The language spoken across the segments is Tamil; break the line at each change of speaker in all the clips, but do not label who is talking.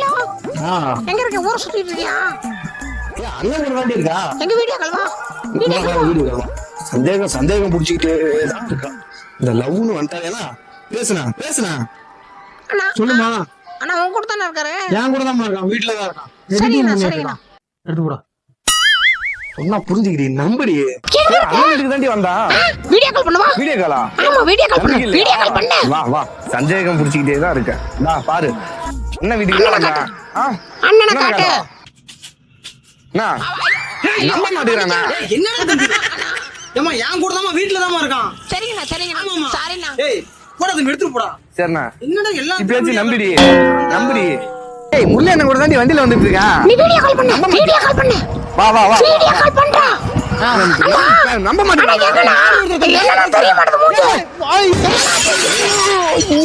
ஹலோ எங்க இருக்க? ஊர் சுத்திட்டு இருக்கியா?
அண்ணன் ஒரு வாண்டி இருக்கா?
எங்க வீடியோ கால்வா?
வீடியோ சந்தேகம் புடிச்சிக்கிட்டே தான் இருக்கா. இந்த லவ்னு வந்துட்டாலேனா பேசுனா
அண்ணா
சொல்லுமா.
அண்ணா உன் கூட தானே இருக்காரு?
என் கூட தான் இருக்கான், வீட்டுல தான் இருக்கான்.
சரிண்ணா.
எடுத்து போடா. சொன்னா புரிஞ்சுக்கிறீ, நம்படி. அண்ணனுக்கு தாண்டி வந்தா.
வீடியோ கால் பண்ணுவா?
வீடியோ காலா?
ஆமா வீடியோ கால் பண்ணு.
வா சந்தேகம் புடிச்சிக்கிட்டே தான் இருக்க. பாரு என்ன வீட்டுக்கு தான் வந்தா.
அண்ணனை காட்டு.
நம்ப மாட்டேங்கிறானா?
என்னடா தம்பி? ஏமா என் கூட தான் வீட்ல தான் இருக்கான்.
சரிங்கண்ணா. சாரிண்ணா.
ஏய் போடா தம்பி, எடுத்து போடா.
சரிண்ணா.
என்னடா எல்லாம்
இப்பயாச்சும் நம்படி. ஏய் முல்லை என்ன கூட தாண்டி வண்டியில வந்துட்டு இருக்கா.
நீ வீடியோ கால் பண்ணு.
வா
வீடியோ கால் பண்றா.
நம்ப மாட்டேங்கிறானா?
தெரிய மாட்டேது மூஞ்சி.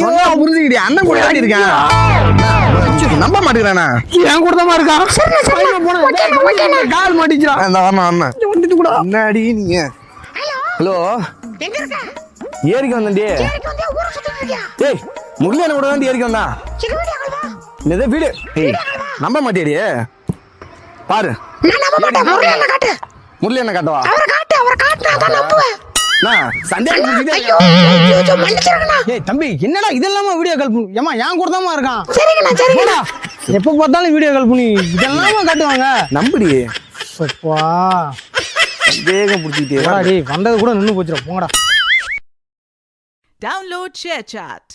சொன்னா புரிஞ்சுக்கிட்டே, அண்ணன் கூட தாண்டி இருக்கான். நம்ப மாட்டேங்கிறானா? என் கூட தான் இருக்கான். கால் மாட்டிச்சுடா. அண்ணன் வந்துட்டு கூட முன்னாடி நீங்க. ஹலோ
எங்க இருக்க?
ஏரிக்கு வந்தேன்டி.
ஏரிக்கு வந்தியா? ஊர் சுத்திட்டு இருக்கியா?
ஏய் முருகனை கூட தான் ஏரிக்கு வந்தா.
சரி வீடியோ கால் வா.
என்னது வீடு? ஏய் நம்ப மாட்டேடி. பாரு
நான் நம்ப மாட்டேன். முருகனை காட்டு.
முருகனை காட்டவா?
அவரை காட்டுனா தான் நம்புவேன்.
சந்தேகம்
ஐயோ மன்னிச்சிருங்கண்ணா.
ஏய் தம்பி, என்னடா இதெல்லாம் வீடியோ கால் பண்ணு. ஏமா என் கூட தான் இருக்கான்.
சரிங்கண்ணா.
எப்ப பார்த்தாலும் வீடியோ கால் பண்ணி இதெல்லாம் காட்டுவாங்க.
நம்படி.
அப்பா
சந்தேகம் புடிச்சிட்டே.
டேய் வந்தது கூட நின்னு போச்சுடா, போங்கடா.
Download ShareChat.